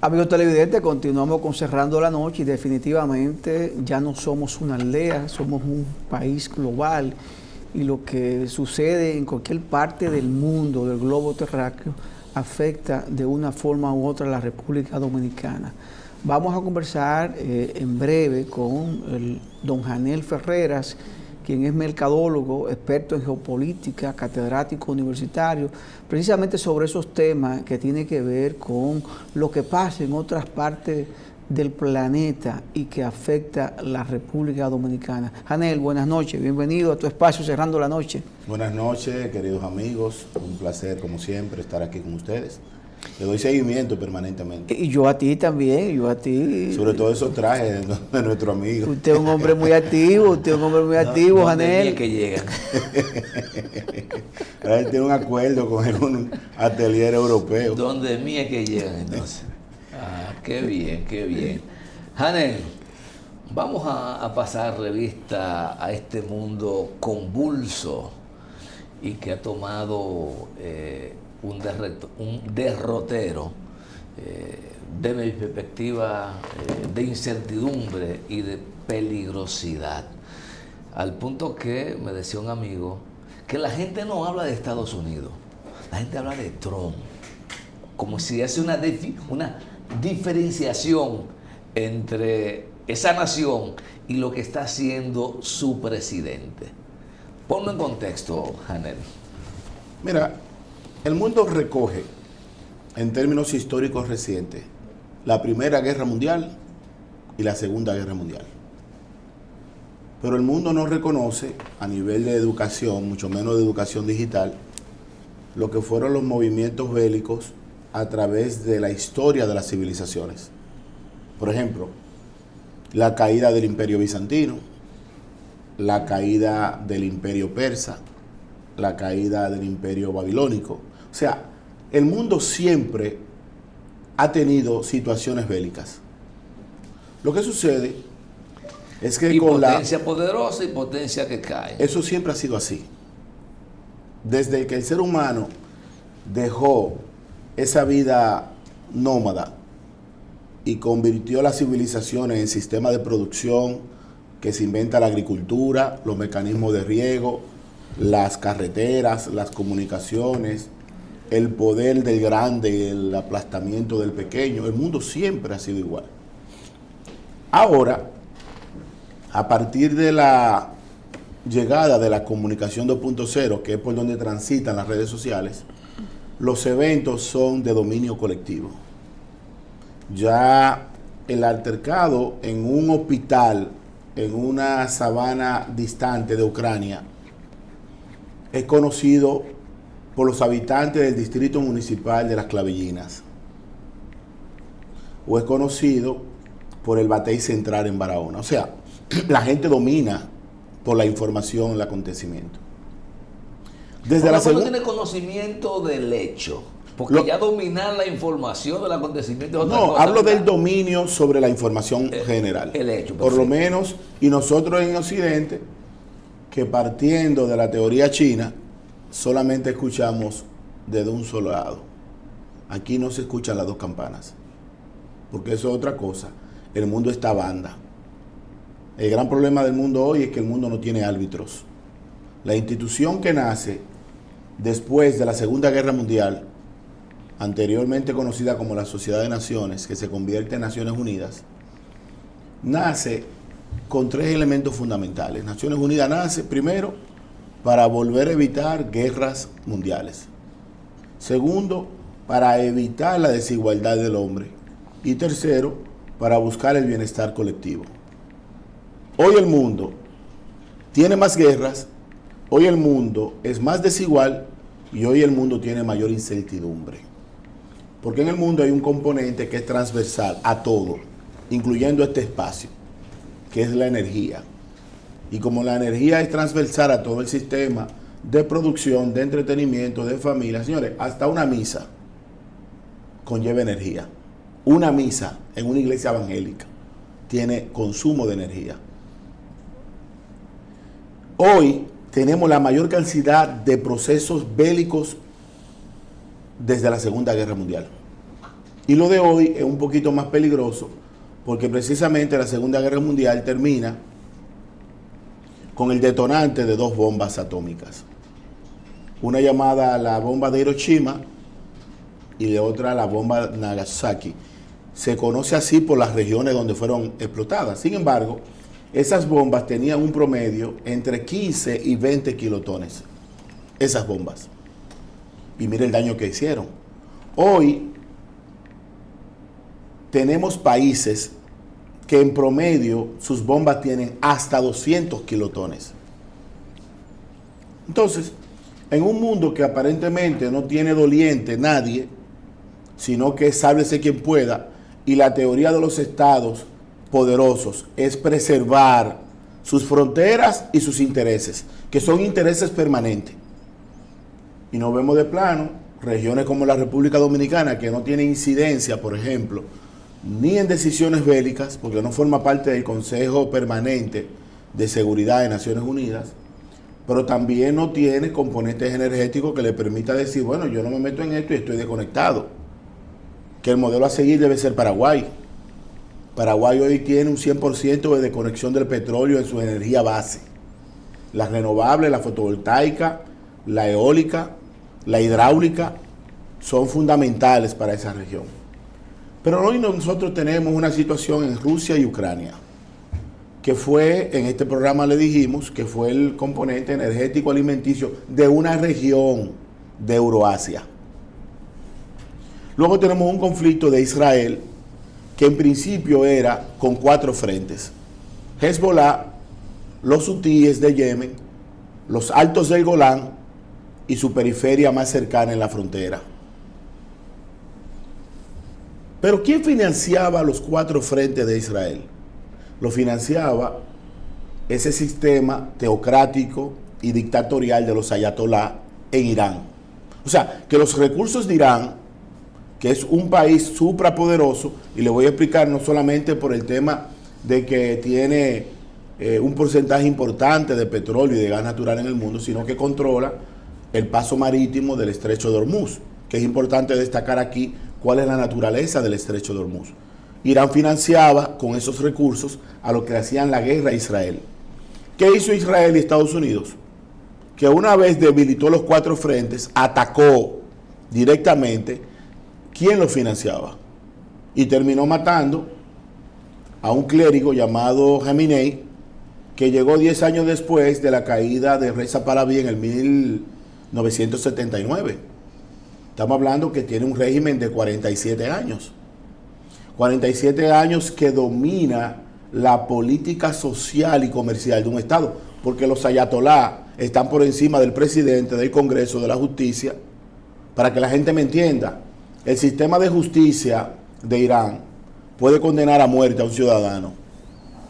Amigos televidentes, continuamos con Cerrando la Noche y definitivamente ya no somos una aldea, somos un país global y lo que sucede en cualquier parte del mundo, del globo terráqueo, afecta de una forma u otra a la República Dominicana. Vamos a conversar en breve con el don Janel Ferreras, quien es mercadólogo, experto en geopolítica, catedrático universitario, precisamente sobre esos temas que tienen que ver con lo que pasa en otras partes del planeta y que afecta a la República Dominicana. Janel, buenas noches, bienvenido a tu espacio Cerrando la Noche. Buenas noches, queridos amigos, un placer como siempre estar aquí con ustedes. Le doy seguimiento permanentemente. Y yo a ti también, yo a ti. Sobre todo esos trajes de nuestro amigo. Usted es un hombre muy activo, Janel. Que llegan. Él tiene un acuerdo con un atelier europeo. Donde mí es que llegan entonces. Ah, qué bien, qué bien. Janel, vamos a pasar revista a este mundo convulso y que ha tomado un derrotero de mi perspectiva de incertidumbre y de peligrosidad, al punto que me decía un amigo que la gente no habla de Estados Unidos, la gente habla de Trump, como si hace una diferenciación entre esa nación y lo que está haciendo su presidente. Ponlo en contexto, Janel. Mira, el mundo recoge, en términos históricos recientes, la Primera Guerra Mundial y la Segunda Guerra Mundial. Pero el mundo no reconoce, a nivel de educación, mucho menos de educación digital, lo que fueron los movimientos bélicos a través de la historia de las civilizaciones. Por ejemplo, la caída del Imperio Bizantino, la caída del Imperio Persa, la caída del Imperio Babilónico. O sea, el mundo siempre ha tenido situaciones bélicas. Lo que sucede es que con potencia poderosa y potencia que cae. Eso siempre ha sido así. Desde que el ser humano dejó esa vida nómada y convirtió las civilizaciones en sistemas de producción, que se inventa la agricultura, los mecanismos de riego, las carreteras, las comunicaciones, el poder del grande, el aplastamiento del pequeño. El mundo siempre ha sido igual. Ahora, a partir de la llegada de la comunicación 2.0, que es por donde transitan las redes sociales, los eventos son de dominio colectivo. Ya el altercado en un hospital, en una sabana distante de Ucrania, es conocido por los habitantes del distrito municipal de Las Clavellinas, o es conocido por el Batey Central en Barahona. O sea, la gente domina por la información, el acontecimiento. Desde la segunda tiene conocimiento del hecho, porque ya dominar la información del acontecimiento es otra cosa. No, hablo del dominio sobre la información general. El hecho, por lo menos, y nosotros en Occidente, que partiendo de la teoría china, solamente escuchamos desde un solo lado. Aquí no se escuchan las dos campanas, porque eso es otra cosa. El mundo está banda. El gran problema del mundo hoy es que el mundo no tiene árbitros. La institución que nace después de la Segunda Guerra Mundial, anteriormente conocida como la Sociedad de Naciones, que se convierte en Naciones Unidas, nace con tres elementos fundamentales. Naciones Unidas nace, primero, para volver a evitar guerras mundiales. Segundo, para evitar la desigualdad del hombre. Y tercero, para buscar el bienestar colectivo. Hoy el mundo tiene más guerras, hoy el mundo es más desigual y hoy el mundo tiene mayor incertidumbre. Porque en el mundo hay un componente que es transversal a todo, incluyendo este espacio, que es la energía. Y como la energía es transversal a todo el sistema de producción, de entretenimiento, de familia, señores, hasta una misa conlleva energía. Una misa en una iglesia evangélica tiene consumo de energía. Hoy tenemos la mayor cantidad de procesos bélicos desde la Segunda Guerra Mundial. Y lo de hoy es un poquito más peligroso porque precisamente la Segunda Guerra Mundial termina con el detonante de 2 bombas atómicas. Una llamada la bomba de Hiroshima y de otra la bomba de Nagasaki. Se conoce así por las regiones donde fueron explotadas. Sin embargo, esas bombas tenían un promedio entre 15 y 20 kilotones. Esas bombas. Y mire el daño que hicieron. Hoy tenemos países que en promedio sus bombas tienen hasta 200 kilotones. Entonces, en un mundo que aparentemente no tiene doliente nadie, sino que es sálvese quien pueda, y la teoría de los estados poderosos es preservar sus fronteras y sus intereses, que son intereses permanentes. Y nos vemos de plano, regiones como la República Dominicana, que no tiene incidencia, por ejemplo, ni en decisiones bélicas, porque no forma parte del Consejo Permanente de Seguridad de Naciones Unidas, pero también no tiene componentes energéticos que le permita decir, bueno, yo no me meto en esto y estoy desconectado. Que el modelo a seguir debe ser Paraguay. Paraguay hoy tiene un 100% de desconexión del petróleo en su energía base. Las renovables, la fotovoltaica, la eólica, la hidráulica, son fundamentales para esa región. Pero hoy nosotros tenemos una situación en Rusia y Ucrania, que fue, en este programa le dijimos, que fue el componente energético alimenticio de una región de Euroasia. Luego tenemos un conflicto de Israel, que en principio era con 4 frentes. Hezbollah, los hutíes de Yemen, los altos del Golán y su periferia más cercana en la frontera. Pero ¿quién financiaba los 4 frentes de Israel? Lo financiaba ese sistema teocrático y dictatorial de los ayatolá en Irán. O sea, que los recursos de Irán, que es un país suprapoderoso, y le voy a explicar no solamente por el tema de que tiene un porcentaje importante de petróleo y de gas natural en el mundo, sino que controla el paso marítimo del estrecho de Hormuz, que es importante destacar aquí cuál es la naturaleza del estrecho de Hormuz. Irán financiaba con esos recursos a lo que le hacían la guerra a Israel. ¿Qué hizo Israel y Estados Unidos? Que una vez debilitó los 4 frentes, atacó directamente. ¿Quién lo financiaba? Y terminó matando a un clérigo llamado Jamenei, que llegó 10 años después de la caída de Reza Pahlaví en el 1979. Estamos hablando que tiene un régimen de 47 años. 47 años que domina la política social y comercial de un Estado, porque los ayatolá están por encima del presidente, del Congreso, de la justicia. Para que la gente me entienda, el sistema de justicia de Irán puede condenar a muerte a un ciudadano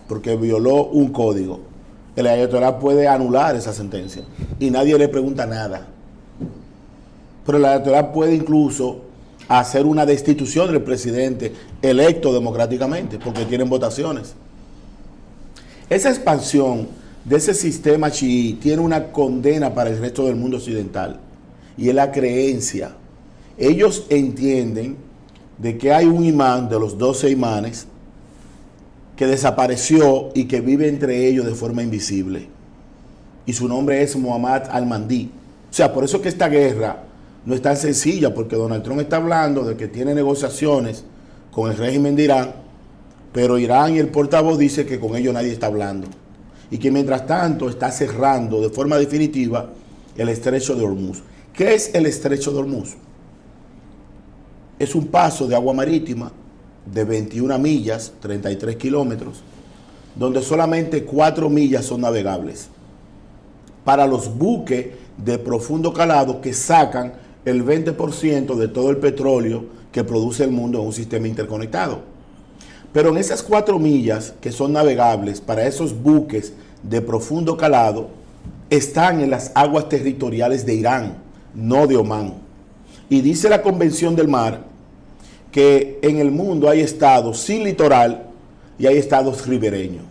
porque violó un código. El ayatolá puede anular esa sentencia y nadie le pregunta nada. Pero el ayatolá puede incluso hacer una destitución del presidente electo democráticamente, porque tienen votaciones. Esa expansión de ese sistema chií tiene una condena para el resto del mundo occidental, y es la creencia. Ellos entienden de que hay un imán de los 12 imanes que desapareció y que vive entre ellos de forma invisible, y su nombre es Muhammad al-Mahdi. O sea, por eso que esta guerra no es tan sencilla, porque Donald Trump está hablando de que tiene negociaciones con el régimen de Irán, pero Irán y el portavoz dice que con ellos nadie está hablando, y que mientras tanto está cerrando de forma definitiva el estrecho de Hormuz. ¿Qué es el estrecho de Hormuz? Es un paso de agua marítima de 21 millas, 33 kilómetros, donde solamente 4 millas son navegables para los buques de profundo calado que sacan el 20% de todo el petróleo que produce el mundo en un sistema interconectado. Pero en esas 4 millas que son navegables para esos buques de profundo calado, están en las aguas territoriales de Irán, no de Omán. Y dice la Convención del Mar que en el mundo hay estados sin litoral y hay estados ribereños.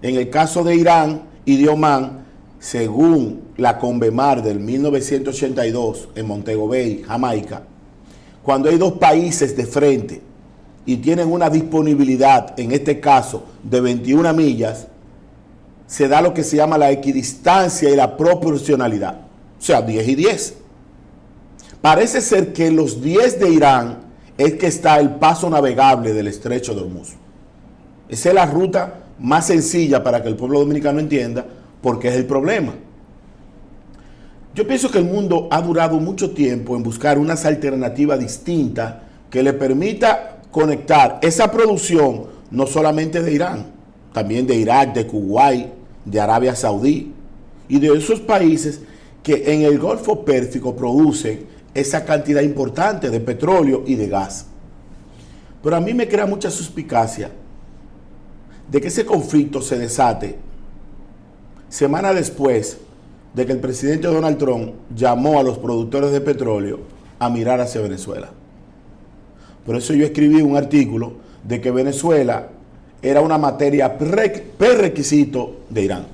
En el caso de Irán y de Omán, según la Convemar del 1982 en Montego Bay, Jamaica, cuando hay dos países de frente y tienen una disponibilidad, en este caso, de 21 millas, se da lo que se llama la equidistancia y la proporcionalidad. O sea, 10 y 10. Parece ser que en los 10 de Irán es que está el paso navegable del estrecho de Hormuz. Esa es la ruta más sencilla para que el pueblo dominicano entienda por qué es el problema. Yo pienso que el mundo ha durado mucho tiempo en buscar unas alternativas distintas que le permita conectar esa producción no solamente de Irán, también de Irak, de Kuwait, de Arabia Saudí y de esos países que en el Golfo Pérsico producen esa cantidad importante de petróleo y de gas. Pero a mí me crea mucha suspicacia de que ese conflicto se desate semana después de que el presidente Donald Trump llamó a los productores de petróleo a mirar hacia Venezuela. Por eso yo escribí un artículo de que Venezuela era una materia prerequisito de Irán.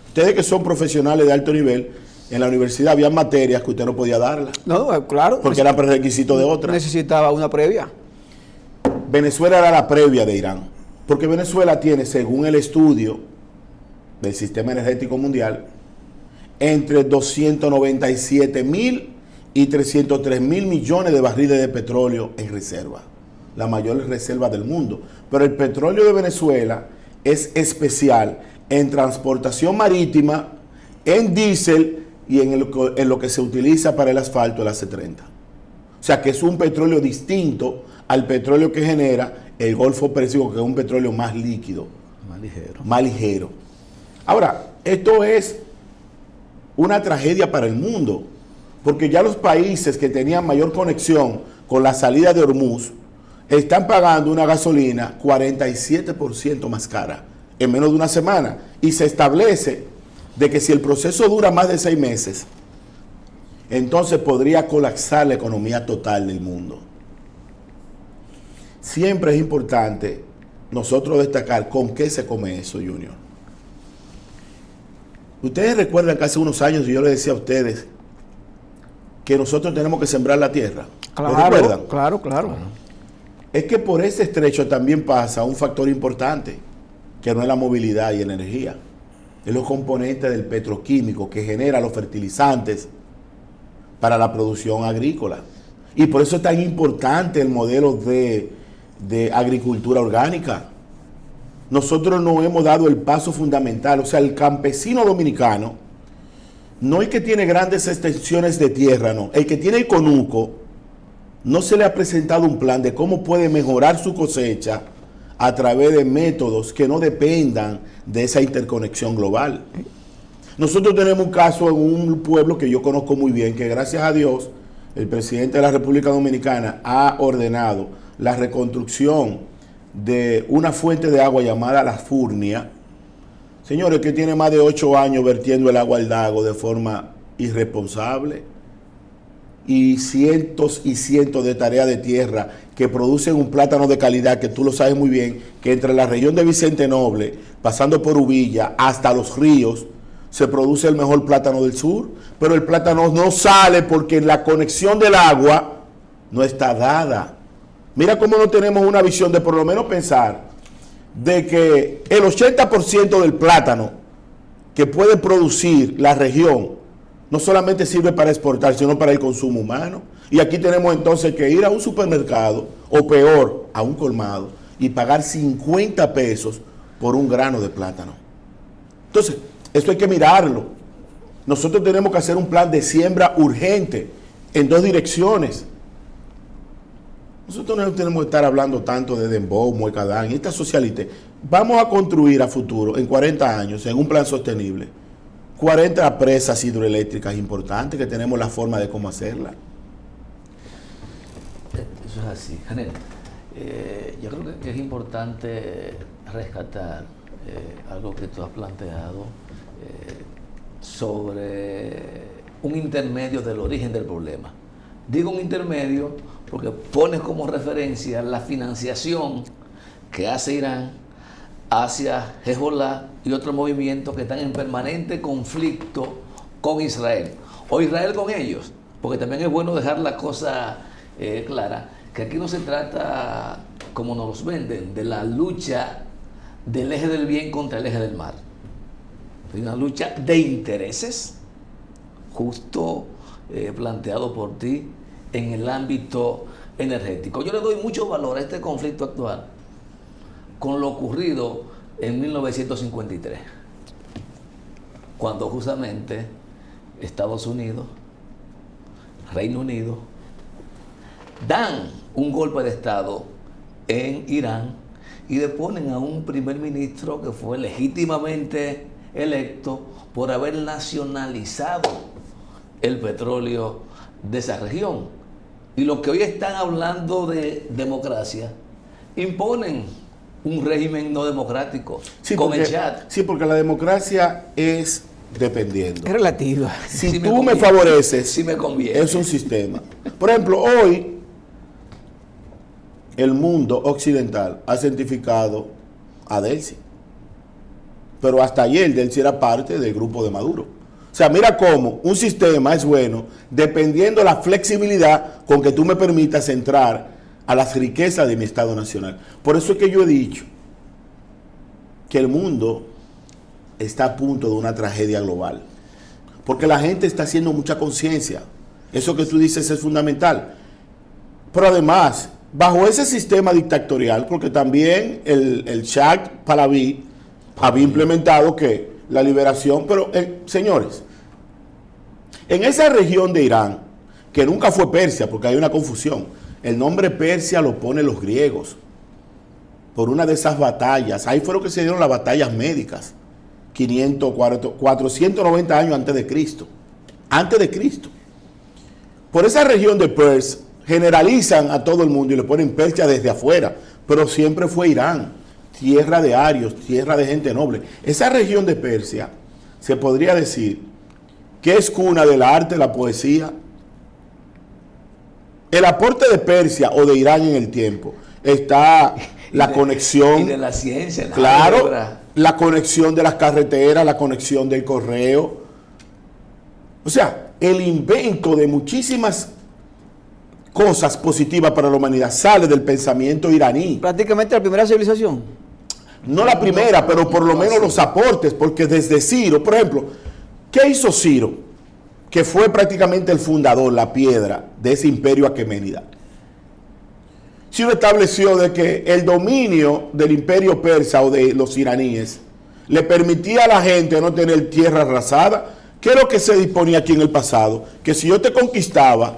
Ustedes que son profesionales de alto nivel, en la universidad había materias que usted no podía darlas. No, claro. Porque era prerequisito de otras. Necesitaba una previa. Venezuela era la previa de Irán. Porque Venezuela tiene, según el estudio del sistema energético mundial, entre 297.000 y 303.000 millones de barriles de petróleo en reserva. La mayor reserva del mundo. Pero el petróleo de Venezuela es especial en transportación marítima, en diésel y en lo que se utiliza para el asfalto, el AC30. O sea que es un petróleo distinto al petróleo que genera el Golfo Pérsico, que es un petróleo más líquido. Más ligero. Ahora, esto es una tragedia para el mundo, porque ya los países que tenían mayor conexión con la salida de Hormuz están pagando una gasolina 47% más cara en menos de una semana. Y se establece de que si el proceso dura más de 6 meses, entonces podría colapsar la economía total del mundo. Siempre es importante nosotros destacar con qué se come eso, Junior. Ustedes recuerdan que hace unos años yo les decía a ustedes que nosotros tenemos que sembrar la tierra. ¿Lo recuerdan? Claro. Es que por ese estrecho también pasa un factor importante, que no es la movilidad y la energía. Es los componentes del petroquímico que genera los fertilizantes para la producción agrícola. Y por eso es tan importante el modelo de agricultura orgánica. Nosotros no hemos dado el paso fundamental. O sea, el campesino dominicano no es que tiene grandes extensiones de tierra, no. El que tiene el conuco, no se le ha presentado un plan de cómo puede mejorar su cosecha a través de métodos que no dependan de esa interconexión global. Nosotros tenemos un caso en un pueblo que yo conozco muy bien, que gracias a Dios el presidente de la República Dominicana ha ordenado la reconstrucción de una fuente de agua llamada La Furnia. Señores, que tiene más de 8 años vertiendo el agua al lago de forma irresponsable, y cientos de tareas de tierra que producen un plátano de calidad, que tú lo sabes muy bien, que entre la región de Vicente Noble, pasando por Uvilla, hasta Los Ríos, se produce el mejor plátano del sur, pero el plátano no sale porque la conexión del agua no está dada. Mira cómo no tenemos una visión de por lo menos pensar de que el 80% del plátano que puede producir la región no solamente sirve para exportar, sino para el consumo humano. Y aquí tenemos entonces que ir a un supermercado, o peor, a un colmado, y pagar 50 pesos por un grano de plátano. Entonces, esto hay que mirarlo. Nosotros tenemos que hacer un plan de siembra urgente en 2 direcciones. Nosotros no tenemos que estar hablando tanto de Dembow, Muecadán y esta socialité. Vamos a construir a futuro, en 40 años, en un plan sostenible, 40 presas hidroeléctricas importantes que tenemos la forma de cómo hacerla. Eso es así. Janel, yo creo que es importante rescatar algo que tú has planteado sobre un intermedio del origen del problema. Digo un intermedio porque pones como referencia la financiación que hace Irán hacia Hezbollah y otros movimientos que están en permanente conflicto con Israel, o Israel con ellos, porque también es bueno dejar la cosa clara, que aquí no se trata, como nos los venden, de la lucha del eje del bien contra el eje del mal. Es una lucha de intereses, justo planteado por ti en el ámbito energético. Yo le doy mucho valor a este conflicto actual con lo ocurrido en 1953, cuando justamente Estados Unidos, Reino Unido, dan un golpe de Estado en Irán y deponen a un primer ministro que fue legítimamente electo por haber nacionalizado el petróleo de esa región. Y los que hoy están hablando de democracia imponen un régimen no democrático, con el Chad. Sí, porque la democracia es dependiendo. Es relativa. Si tú me favoreces, si me conviene. Es un sistema. Por ejemplo, hoy el mundo occidental ha cientificado a Delcy. Pero hasta ayer Delcy era parte del grupo de Maduro. O sea, mira cómo un sistema es bueno dependiendo de la flexibilidad con que tú me permitas entrar a las riquezas de mi Estado Nacional. Por eso es que yo he dicho que el mundo está a punto de una tragedia global. Porque la gente está haciendo mucha conciencia. Eso que tú dices es fundamental. Pero además, bajo ese sistema dictatorial, porque también el Shah Pahlaví había implementado que la liberación, pero señores, en esa región de Irán, que nunca fue Persia, porque hay una confusión, el nombre Persia lo ponen los griegos, por una de esas batallas, ahí fue lo que se dieron las batallas médicas, 490 años antes de Cristo, por esa región de Persia, generalizan a todo el mundo y le ponen Persia desde afuera, pero siempre fue Irán, tierra de arios, tierra de gente noble. Esa región de Persia se podría decir que es cuna del arte, la poesía. El aporte de Persia o de Irán en el tiempo está la conexión. Y de la ciencia. Claro, la conexión de las carreteras, la conexión del correo. O sea, el invento de muchísimas cosas positivas para la humanidad sale del pensamiento iraní. Prácticamente la primera civilización. No la primera, pero por lo menos los aportes, porque desde Ciro, por ejemplo, ¿qué hizo Ciro? Que fue prácticamente el fundador, la piedra de ese imperio aqueménida. Ciro estableció de que el dominio del imperio persa o de los iraníes le permitía a la gente no tener tierra arrasada. ¿Qué es lo que se disponía aquí en el pasado? Que si yo te conquistaba,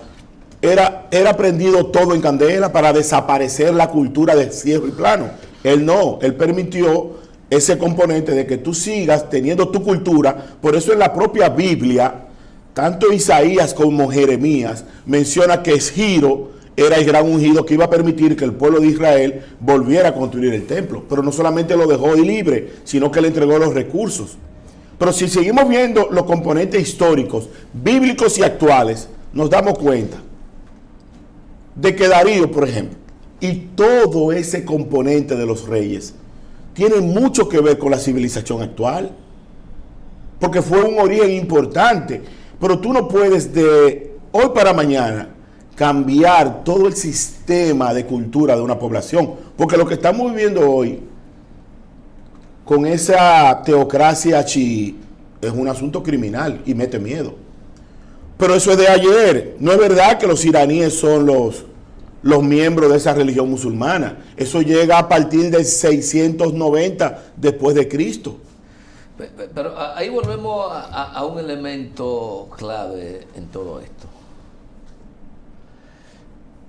era prendido todo en candela para desaparecer la cultura del cielo y plano. Él no, él permitió ese componente de que tú sigas teniendo tu cultura. Por eso en la propia Biblia, tanto Isaías como Jeremías menciona que Ciro era el gran ungido que iba a permitir que el pueblo de Israel volviera a construir el templo. Pero no solamente lo dejó ahí libre, sino que le entregó los recursos. Pero si seguimos viendo los componentes históricos, bíblicos y actuales, nos damos cuenta de que Darío, por ejemplo, y todo ese componente de los reyes tiene mucho que ver con la civilización actual, porque fue un origen importante, pero tú no puedes de hoy para mañana cambiar todo el sistema de cultura de una población, porque lo que estamos viviendo hoy con esa teocracia chií es un asunto criminal y mete miedo. Pero eso es de ayer. No es verdad que los iraníes son los miembros de esa religión musulmana. Eso llega a partir del 690 después de Cristo. Pero ahí volvemos a un elemento clave en todo esto,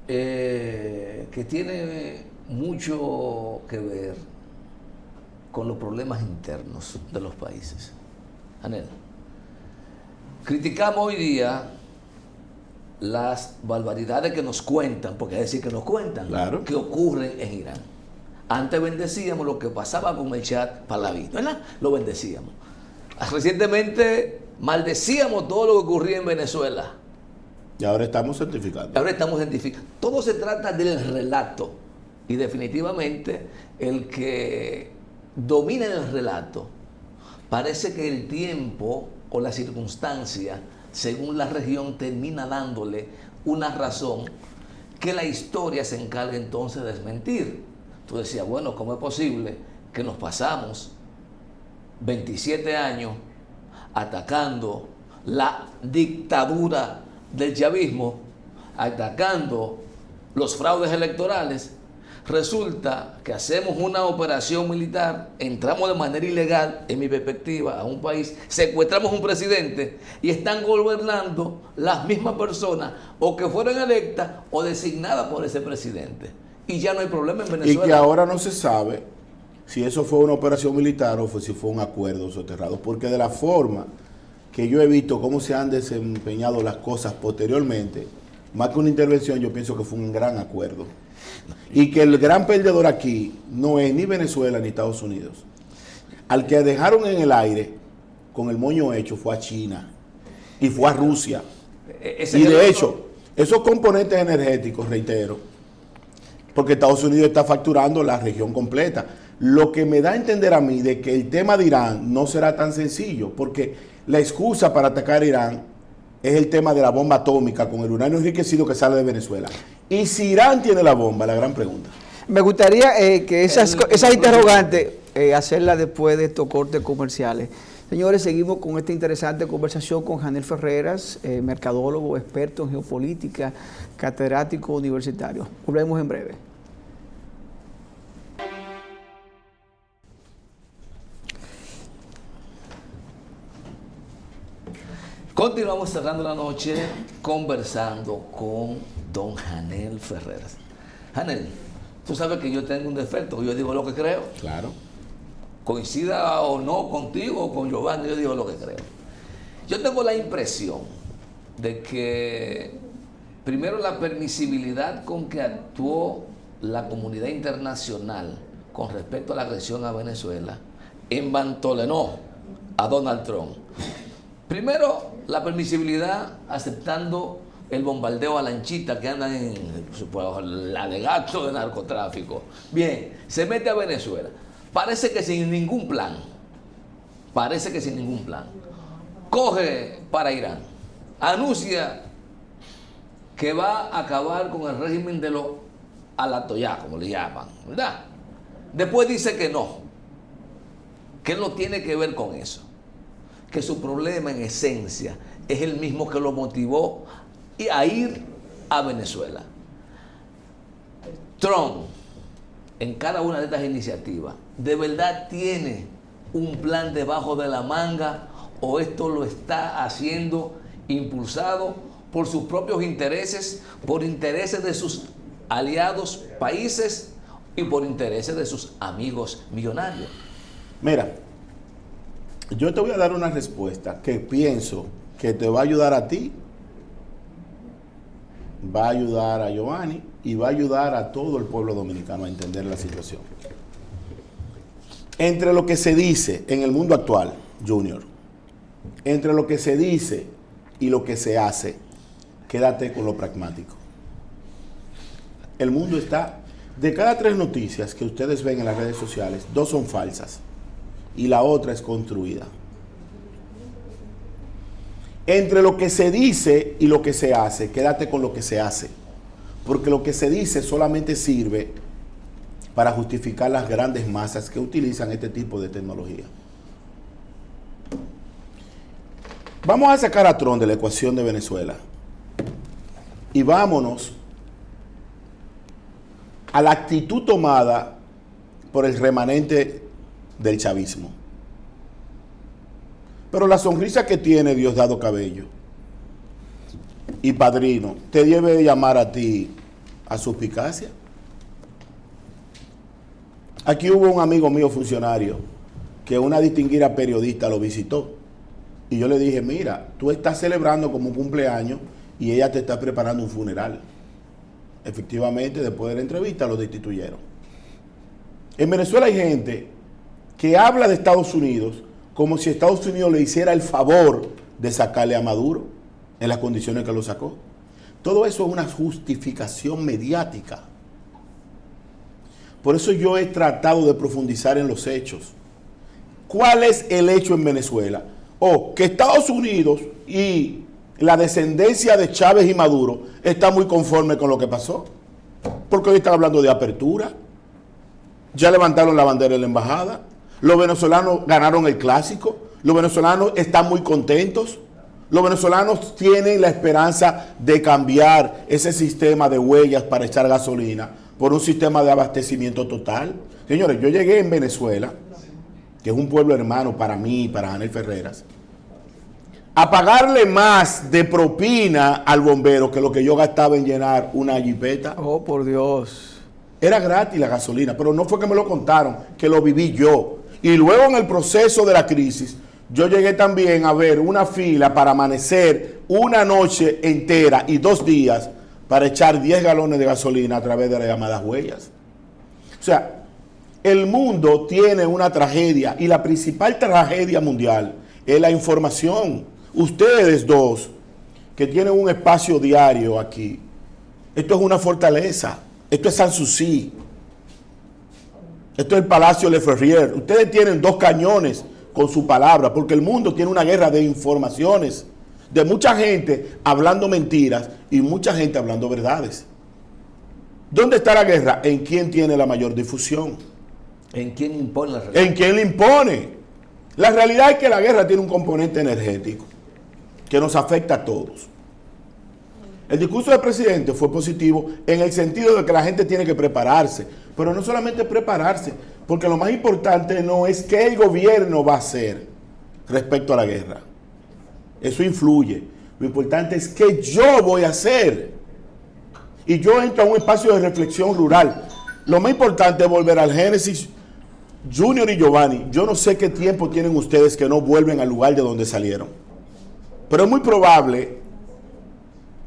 que tiene mucho que ver con los problemas internos de los países. Anel, criticamos hoy día las barbaridades que nos cuentan, porque es decir que nos cuentan, claro, que ocurren en Irán. Antes bendecíamos lo que pasaba con el Shah Pahlaví, ¿verdad? Lo bendecíamos. Recientemente maldecíamos todo lo que ocurría en Venezuela. Y ahora estamos certificando. Ahora estamos certificando. Todo se trata del relato. Y definitivamente el que domina el relato, parece que el tiempo o la circunstancia, según la región, termina dándole una razón que la historia se encargue entonces de desmentir. Tú decías, bueno, ¿cómo es posible que nos pasamos 27 años atacando la dictadura del chavismo, atacando los fraudes electorales? Resulta que hacemos una operación militar, entramos de manera ilegal, en mi perspectiva, a un país, secuestramos un presidente y están gobernando las mismas personas o que fueron electas o designadas por ese presidente. Y ya no hay problema en Venezuela. Y que ahora no se sabe si eso fue una operación militar o si fue un acuerdo soterrado, porque de la forma que yo he visto cómo se han desempeñado las cosas posteriormente, más que una intervención, yo pienso que fue un gran acuerdo. Y que el gran perdedor aquí no es ni Venezuela ni Estados Unidos. Al que dejaron en el aire con el moño hecho fue a China y fue a Rusia. Y de hecho, esos componentes energéticos, reitero, porque Estados Unidos está facturando la región completa. Lo que me da a entender a mí de que el tema de Irán no será tan sencillo, porque la excusa para atacar a Irán es el tema de la bomba atómica con el uranio enriquecido que sale de Venezuela. Y si Irán tiene la bomba, la gran pregunta. Me gustaría que esas interrogantes hacerlas después de estos cortes comerciales. Señores, seguimos con esta interesante conversación con Janel Ferreras, mercadólogo, experto en geopolítica, catedrático universitario. Volvemos en breve. Continuamos cerrando la noche conversando con don Janel Ferreras. Janel, tú sabes que yo tengo un defecto, yo digo lo que creo. Claro. Coincida o no contigo o con Giovanni, yo digo lo que creo. Yo tengo la impresión de que primero la permisibilidad con que actuó la comunidad internacional con respecto a la agresión a Venezuela envantolenó a Donald Trump. Primero, la permisibilidad aceptando el bombardeo a lanchitas que andan en el alegato de narcotráfico. Bien, se mete a Venezuela. Parece que sin ningún plan. Coge para Irán. Anuncia que va a acabar con el régimen de los alatoyá, como le llaman, ¿verdad? Después dice que no tiene que ver con eso. Que su problema en esencia es el mismo que lo motivó a ir a Venezuela. Trump, en cada una de estas iniciativas, ¿de verdad tiene un plan debajo de la manga o esto lo está haciendo impulsado por sus propios intereses, por intereses de sus aliados países y por intereses de sus amigos millonarios? Mira, yo te voy a dar una respuesta que pienso que te va a ayudar a ti, va a ayudar a Giovanni y va a ayudar a todo el pueblo dominicano a entender la situación. Entre lo que se dice en el mundo actual, Junior, entre lo que se dice y lo que se hace, quédate con lo pragmático. El mundo está, de cada 3 noticias que ustedes ven en las redes sociales, 2 son falsas y la otra es construida. Entre lo que se dice y lo que se hace, quédate con lo que se hace, porque lo que se dice solamente sirve para justificar las grandes masas que utilizan este tipo de tecnología. Vamos a sacar a Trump de la ecuación de Venezuela y vámonos a la actitud tomada por el remanente del chavismo. Pero la sonrisa que tiene Diosdado Cabello y Padrino te debe llamar a ti a suspicacia. Aquí hubo un amigo mío funcionario que una distinguida periodista lo visitó y yo le dije, mira, tú estás celebrando como un cumpleaños y ella te está preparando un funeral. Efectivamente, después de la entrevista lo destituyeron. En Venezuela hay gente que habla de Estados Unidos como si Estados Unidos le hiciera el favor de sacarle a Maduro en las condiciones que lo sacó. Todo eso es una justificación mediática. Por eso yo he tratado de profundizar en los hechos. ¿Cuál es el hecho en Venezuela? Que Estados Unidos y la descendencia de Chávez y Maduro está muy conforme con lo que pasó. Porque hoy están hablando de apertura. Ya levantaron la bandera de la embajada. Los venezolanos ganaron el clásico. Los venezolanos están muy contentos. Los venezolanos tienen la esperanza de cambiar ese sistema de huellas para echar gasolina por un sistema de abastecimiento total. Señores, yo llegué en Venezuela, que es un pueblo hermano para mí y para Janel Ferreras, a pagarle más de propina al bombero que lo que yo gastaba en llenar una jipeta. Oh, por Dios. Era gratis la gasolina, pero no fue que me lo contaron, que lo viví yo. Y luego en el proceso de la crisis, yo llegué también a ver una fila para amanecer una noche entera y 2 días para echar 10 galones de gasolina a través de las llamadas huellas. O sea, el mundo tiene una tragedia y la principal tragedia mundial es la información. Ustedes dos, que tienen un espacio diario aquí, esto es una fortaleza, esto es Sanssouci, esto es el Palacio Le Ferrier. Ustedes tienen 2 cañones con su palabra, porque el mundo tiene una guerra de informaciones, de mucha gente hablando mentiras y mucha gente hablando verdades. ¿Dónde está la guerra? ¿En quién tiene la mayor difusión? ¿En quién impone la realidad? ¿En quién le impone? La realidad es que la guerra tiene un componente energético que nos afecta a todos. El discurso del presidente fue positivo en el sentido de que la gente tiene que prepararse, pero no solamente prepararse, porque lo más importante no es qué el gobierno va a hacer respecto a la guerra. Eso influye. Lo importante es qué yo voy a hacer. Y yo entro a un espacio de reflexión rural. Lo más importante es volver al Génesis. Junior y Giovanni, yo no sé qué tiempo tienen ustedes que no vuelven al lugar de donde salieron. Pero es muy probable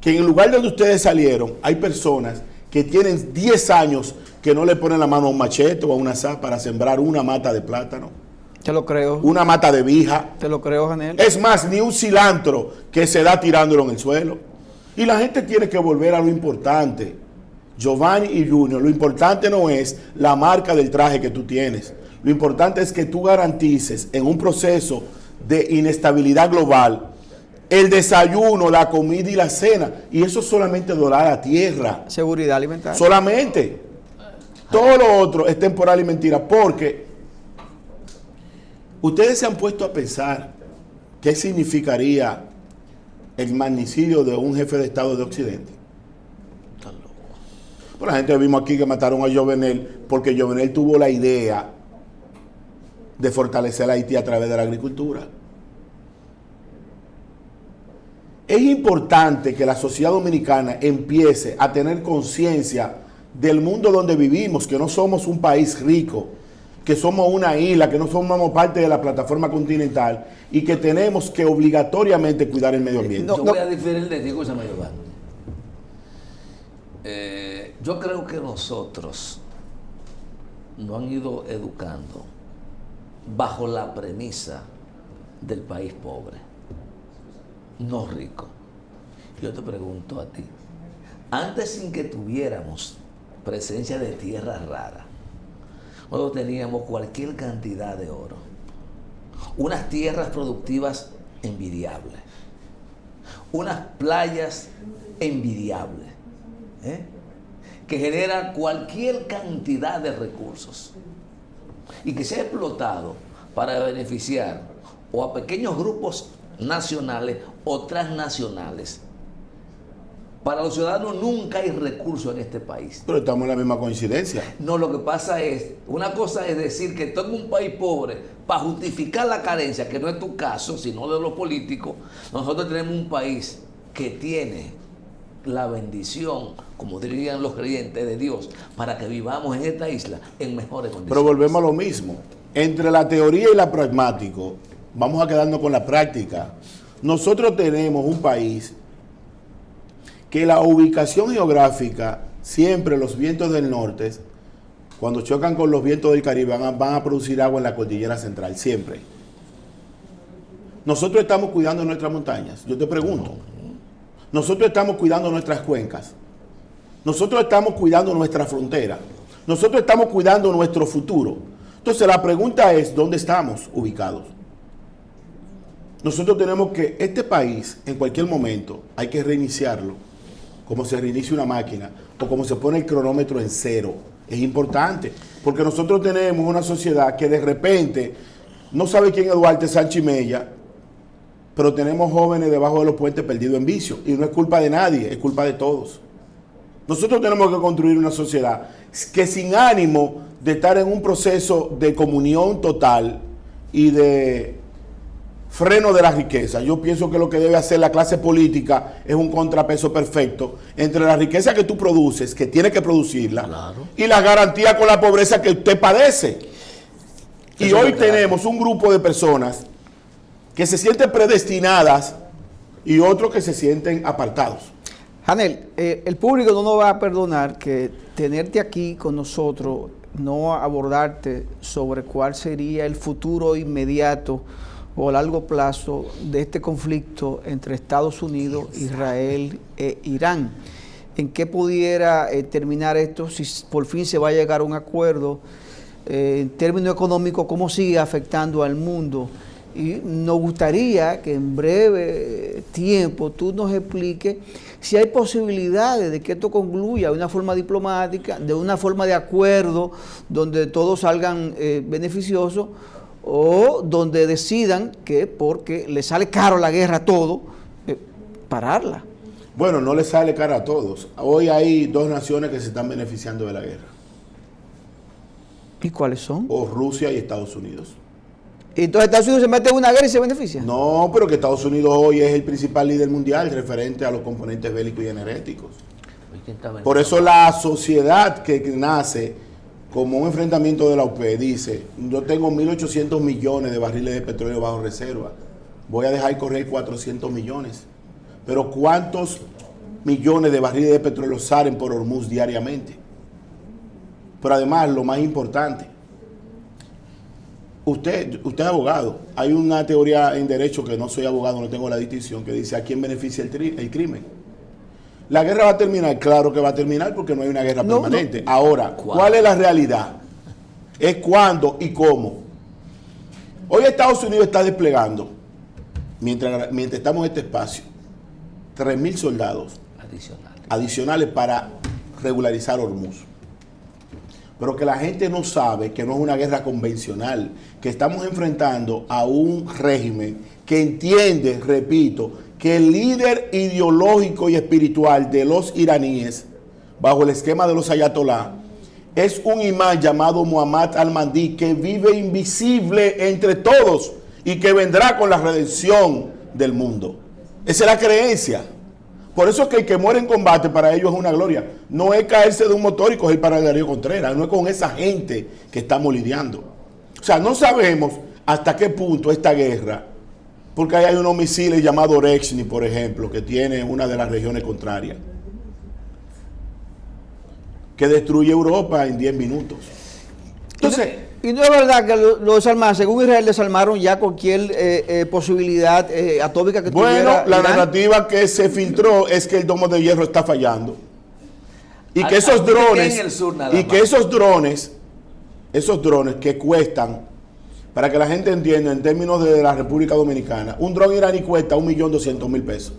que en el lugar de donde ustedes salieron hay personas que tienen 10 años que no le ponen la mano a un machete o a una azada para sembrar una mata de plátano. Te lo creo. Una mata de vija. Te lo creo, Janel. Es más, ni un cilantro que se da tirándolo en el suelo. Y la gente tiene que volver a lo importante. Giovanni y Junior, lo importante no es la marca del traje que tú tienes. Lo importante es que tú garantices en un proceso de inestabilidad global el desayuno, la comida y la cena. Y eso solamente dorar la tierra. Seguridad alimentaria. Solamente. Todo lo otro es temporal y mentira. Porque ustedes se han puesto a pensar qué significaría el magnicidio de un jefe de Estado de Occidente. Pues la gente vimos aquí que mataron a Jovenel porque Jovenel tuvo la idea de fortalecer a Haití a través de la agricultura. Es importante que la sociedad dominicana empiece a tener conciencia del mundo donde vivimos, que no somos un país rico, que somos una isla, que no somos parte de la plataforma continental y que tenemos que obligatoriamente cuidar el medio ambiente. Yo voy a diferir de Diego Samayoban. Yo creo que nosotros nos han ido educando bajo la premisa del país pobre, no rico. Yo te pregunto a ti, antes sin que tuviéramos presencia de tierras raras, nosotros teníamos cualquier cantidad de oro, unas tierras productivas envidiables, unas playas envidiables, que generan cualquier cantidad de recursos y que se ha explotado para beneficiar o a pequeños grupos nacionales o transnacionales. Para los ciudadanos nunca hay recursos en este país. Pero estamos en la misma coincidencia. No, lo que pasa es, una cosa es decir que tengo un país pobre para justificar la carencia, que no es tu caso, sino de los políticos. Nosotros tenemos un país que tiene la bendición, como dirían los creyentes de Dios, para que vivamos en esta isla en mejores condiciones. Pero volvemos a lo mismo. Entre la teoría y la pragmático, vamos a quedarnos con la práctica. Nosotros tenemos un país que la ubicación geográfica, siempre los vientos del norte, cuando chocan con los vientos del Caribe, van a producir agua en la cordillera central, siempre. Nosotros estamos cuidando nuestras montañas. Yo te pregunto. Nosotros estamos cuidando nuestras cuencas. Nosotros estamos cuidando nuestra frontera. Nosotros estamos cuidando nuestro futuro. Entonces la pregunta es, ¿dónde estamos ubicados? nosotros tenemos que, este país, en cualquier momento, hay que reiniciarlo, como se reinicia una máquina, o como se pone el cronómetro en cero. Es importante, porque nosotros tenemos una sociedad que de repente no sabe quién es Duarte Sánchez Mella, pero tenemos jóvenes debajo de los puentes perdidos en vicio, y no es culpa de nadie, es culpa de todos. Nosotros tenemos que construir una sociedad que, sin ánimo de estar en un proceso de comunión total y de freno de la riqueza, yo pienso que lo que debe hacer la clase política es un contrapeso perfecto entre la riqueza que tú produces, que tienes que producirla, claro, y la garantía con la pobreza que usted padece. Y hoy tenemos un grupo de personas que se sienten predestinadas y otros que se sienten apartados. Janel, el público no nos va a perdonar que tenerte aquí con nosotros, no abordarte sobre cuál sería el futuro inmediato o a largo plazo de este conflicto entre Estados Unidos, Israel e Irán. ¿En qué pudiera terminar esto? Si por fin se va a llegar a un acuerdo, en términos económicos, ¿cómo sigue afectando al mundo? Y nos gustaría que en breve tiempo tú nos expliques si hay posibilidades de que esto concluya de una forma diplomática, de una forma de acuerdo, donde todos salgan beneficiosos, o donde decidan que porque le sale caro la guerra a todo, pararla. Bueno, no le sale caro a todos. Hoy hay dos naciones que se están beneficiando de la guerra. ¿Y cuáles son? O Rusia y Estados Unidos. Entonces Estados Unidos se mete en una guerra y se beneficia. No, pero que Estados Unidos hoy es el principal líder mundial referente a los componentes bélicos y energéticos. Por eso la sociedad que nace como un enfrentamiento de la OPEP dice, yo tengo 1.800 millones de barriles de petróleo bajo reserva, voy a dejar correr 400 millones. Pero ¿cuántos millones de barriles de petróleo salen por Hormuz diariamente? Pero además, lo más importante, usted es abogado. Hay una teoría en derecho, que no soy abogado, no tengo la distinción, que dice a quién beneficia el crimen. La guerra va a terminar, claro que va a terminar, porque no hay una guerra permanente. Ahora, ¿cuál es la realidad? Es cuándo y cómo. Hoy Estados Unidos está desplegando, mientras estamos en este espacio, 3.000 soldados adicionales para regularizar Hormuz. Pero que la gente no sabe que no es una guerra convencional, que estamos enfrentando a un régimen que entiende, repito, que el líder ideológico y espiritual de los iraníes, bajo el esquema de los ayatolá, es un imán llamado Muhammad al-Mahdi, que vive invisible entre todos y que vendrá con la redención del mundo. Esa es la creencia. Por eso es que el que muere en combate para ellos es una gloria. No es caerse de un motor y coger para Darío Contreras, no es con esa gente que estamos lidiando. O sea, no sabemos hasta qué punto esta guerra, porque ahí hay unos misiles llamados Orexni, por ejemplo, que tiene una de las regiones contrarias, que destruye Europa en 10 minutos. Entonces, y no es verdad que lo desarmaron, según Israel desarmaron ya cualquier posibilidad atómica que tuviera. Bueno, la Irán. Narrativa que se filtró es que el domo de hierro está fallando. Y que esos drones, esos drones que cuestan, para que la gente entienda en términos de la República Dominicana, un dron iraní cuesta 1.200.000 pesos.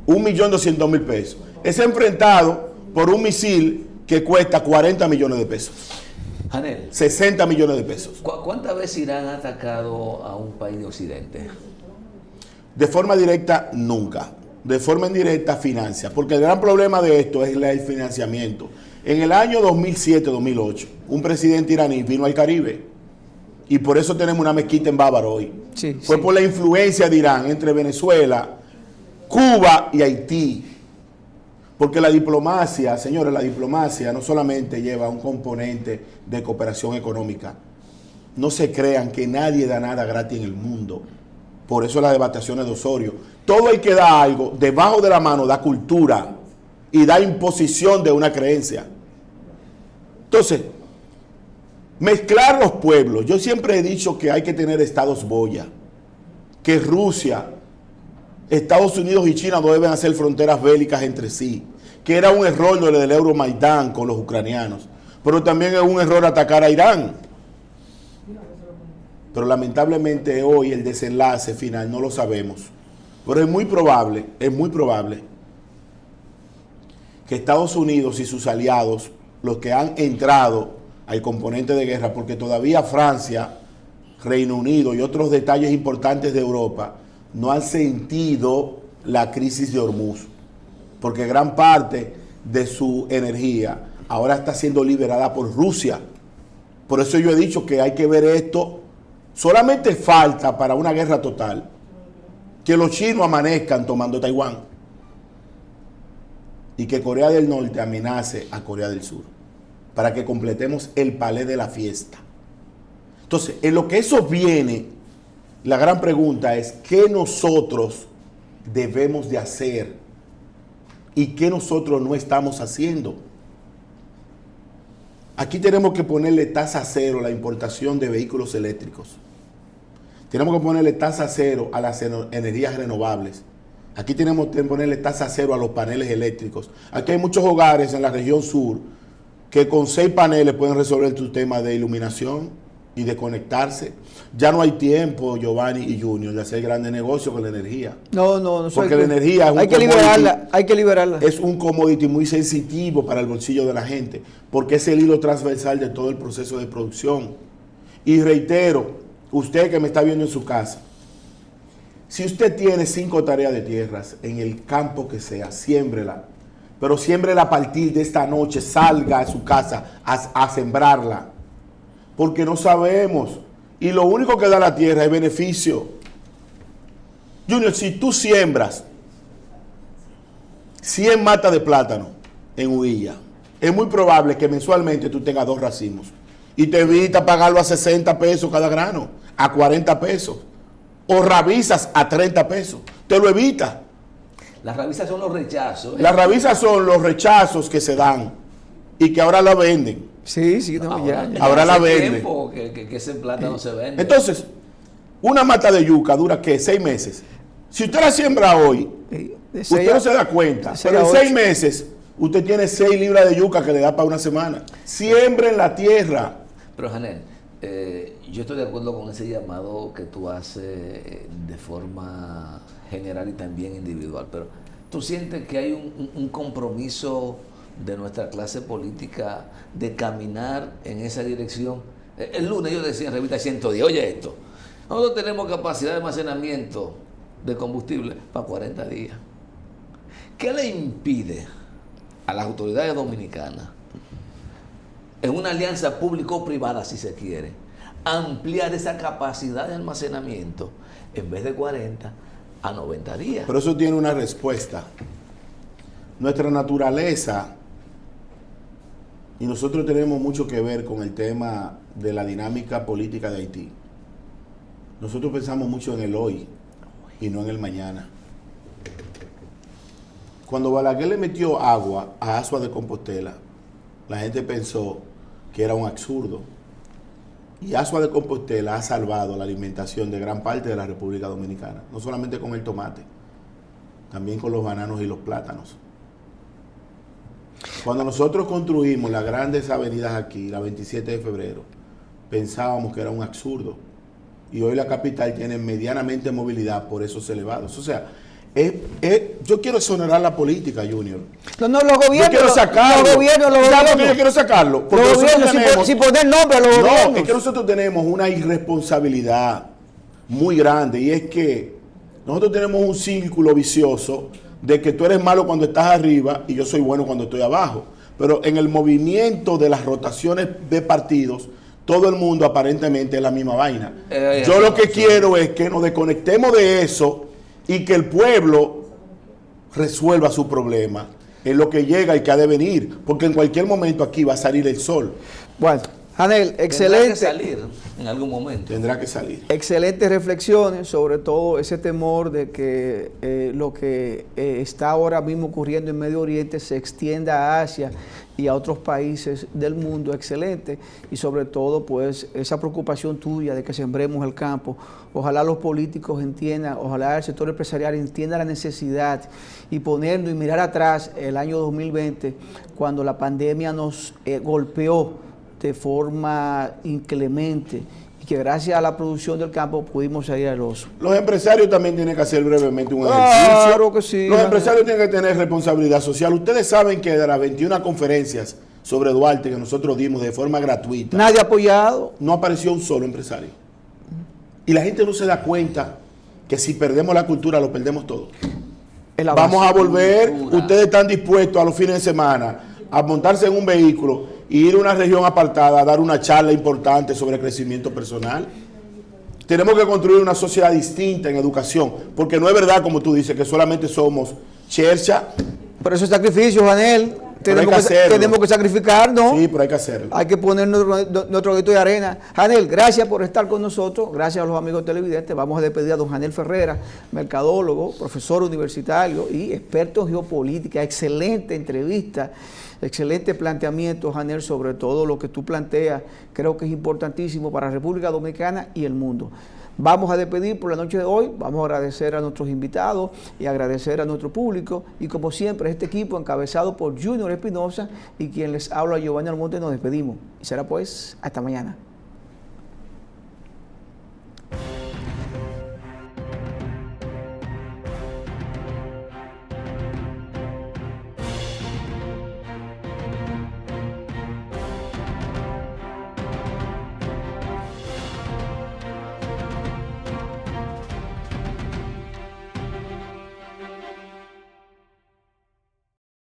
1.200.000 pesos. Es enfrentado por un misil que cuesta 40 millones de pesos. Janel, 60 millones de pesos. ¿Cuántas veces Irán ha atacado a un país de Occidente? De forma directa, nunca. De forma indirecta, financia. Porque el gran problema de esto es el financiamiento. En el año 2007-2008, un presidente iraní vino al Caribe. Y por eso tenemos una mezquita en Bávaro hoy. Sí, Fue por la influencia de Irán entre Venezuela, Cuba y Haití. Porque la diplomacia, señores, la diplomacia no solamente lleva un componente de cooperación económica. No se crean que nadie da nada gratis en el mundo. Por eso las devastaciones de Osorio. Todo el que da algo, debajo de la mano, da cultura y da imposición de una creencia. Entonces, mezclar los pueblos. Yo siempre he dicho que hay que tener estados boya. Que Rusia, Estados Unidos y China no deben hacer fronteras bélicas entre sí, que era un error lo del Euromaidán con los ucranianos, pero también es un error atacar a Irán. pero lamentablemente hoy el desenlace final no lo sabemos. Pero es muy probable que Estados Unidos y sus aliados, los que han entrado al componente de guerra, porque todavía Francia, Reino Unido y otros detalles importantes de Europa no han sentido la crisis de Hormuz, porque gran parte de su energía ahora está siendo liberada por Rusia. Por eso yo he dicho que hay que ver esto. Solamente falta para una guerra total que los chinos amanezcan tomando Taiwán y que Corea del Norte amenace a Corea del Sur para que completemos el palé de la fiesta. Entonces, en lo que eso viene, la gran pregunta es ¿qué nosotros debemos de hacer y qué nosotros no estamos haciendo? Aquí tenemos que ponerle tasa cero a la importación de vehículos eléctricos. Tenemos que ponerle tasa cero a las energías renovables. Aquí tenemos que ponerle tasa cero a los paneles eléctricos. Aquí hay muchos hogares en la región sur que con 6 paneles pueden resolver tu tema de iluminación y de conectarse. Ya no hay tiempo, Giovanni y Junior, de hacer grandes negocios con la energía. No. Porque la energía es un hay que liberarla. Es un commodity muy sensitivo para el bolsillo de la gente, porque es el hilo transversal de todo el proceso de producción. Y reitero, usted que me está viendo en su casa, si usted tiene 5 tareas de tierras en el campo que sea, siémbrela. Pero siémbrela a partir de esta noche, salga a su casa a sembrarla. Porque no sabemos. Y lo único que da la tierra es beneficio. Junior, si tú siembras 100 matas de plátano en Huilla, es muy probable que mensualmente tú tengas 2 racimos. Y te evita pagarlo a 60 pesos cada grano, a 40 pesos. O rabizas a 30 pesos. Te lo evita. Las rabizas son los rechazos. Las rabizas son los rechazos que se dan y que ahora la venden. Sí, no, ahora la venden. Tiempo que ese plátano se vende. Entonces, una mata de yuca dura, ¿qué? 6 meses. Si usted la siembra hoy, usted no se da cuenta, pero en 6 meses usted tiene 6 libras de yuca que le da para una semana. Siembre en la tierra. Pero, Janel, yo estoy de acuerdo con ese llamado que tú haces de forma general y también individual, pero ¿tú sientes que hay un compromiso de nuestra clase política de caminar en esa dirección? El lunes yo decía en Revista 110, oye esto, nosotros tenemos capacidad de almacenamiento de combustible para 40 días. ¿Qué le impide a las autoridades dominicanas, en una alianza público-privada si se quiere, ampliar esa capacidad de almacenamiento en vez de 40 a 90 días? Pero eso tiene una respuesta. Nuestra naturaleza, y nosotros tenemos mucho que ver con el tema de la dinámica política de Haití. Nosotros pensamos mucho en el hoy y no en el mañana. Cuando Balaguer le metió agua a Asua de Compostela, la gente pensó que era un absurdo. Y Asua de Compostela ha salvado la alimentación de gran parte de la República Dominicana, no solamente con el tomate, también con los bananos y los plátanos. Cuando nosotros construimos las grandes avenidas aquí, la 27 de febrero, pensábamos que era un absurdo. Y hoy la capital tiene medianamente movilidad por esos elevados. O sea, yo quiero exonerar la política, Junior. No, los gobiernos. Yo quiero sacarlo. Los gobiernos. ¿Sabes por qué yo quiero sacarlo? Porque los gobiernos, sin poner nombre a los gobiernos. No, es que nosotros tenemos una irresponsabilidad muy grande, y es que nosotros tenemos un círculo vicioso de que tú eres malo cuando estás arriba y yo soy bueno cuando estoy abajo. Pero en el movimiento de las rotaciones de partidos, todo el mundo aparentemente es la misma vaina. Yo lo que quiero es que nos desconectemos de eso y que el pueblo resuelva su problema en lo que llega y que ha de venir, porque en cualquier momento aquí va a salir el sol. Bueno, Janel, excelente. Tendrá que salir en algún momento. Tendrá que salir. Excelentes reflexiones, sobre todo ese temor de que lo que está ahora mismo ocurriendo en Medio Oriente se extienda a Asia y a otros países del mundo. Excelente. Y sobre todo, pues, esa preocupación tuya de que sembremos el campo. Ojalá los políticos entiendan, ojalá el sector empresarial entienda la necesidad y ponernos y mirar atrás el año 2020, cuando la pandemia nos golpeó de forma inclemente y que gracias a la producción del campo pudimos salir al oso. Los empresarios también tienen que hacer brevemente un Claro ejercicio. que sí, Los Janel. empresarios tienen que tener responsabilidad social. Ustedes saben que de las 21 conferencias sobre Duarte que nosotros dimos de forma gratuita, Nadie ha apoyado. no apareció un solo empresario. Y la gente no se da cuenta que si perdemos la cultura, lo perdemos todo. Vamos a volver, ustedes están dispuestos a los fines de semana a montarse en un vehículo y ir a una región apartada a dar una charla importante sobre crecimiento personal. Tenemos que construir una sociedad distinta en educación, porque no es verdad, como tú dices, que solamente somos chercha. Pero eso es sacrificio, Janel. Pero hay que hacerlo. Tenemos que sacrificar, ¿no? Sí, pero hay que hacerlo. Hay que poner nuestro grito de arena. Janel, gracias por estar con nosotros. Gracias a los amigos televidentes. Vamos a despedir a don Janel Ferrera, mercadólogo, profesor universitario y experto en geopolítica. Excelente entrevista, excelente planteamiento, Janel, sobre todo lo que tú planteas. Creo que es importantísimo para la República Dominicana y el mundo. Vamos a despedir por la noche de hoy, vamos a agradecer a nuestros invitados y agradecer a nuestro público y como siempre este equipo encabezado por Junior Espinosa y quien les habla Giovanni Almonte, nos despedimos y será pues hasta mañana.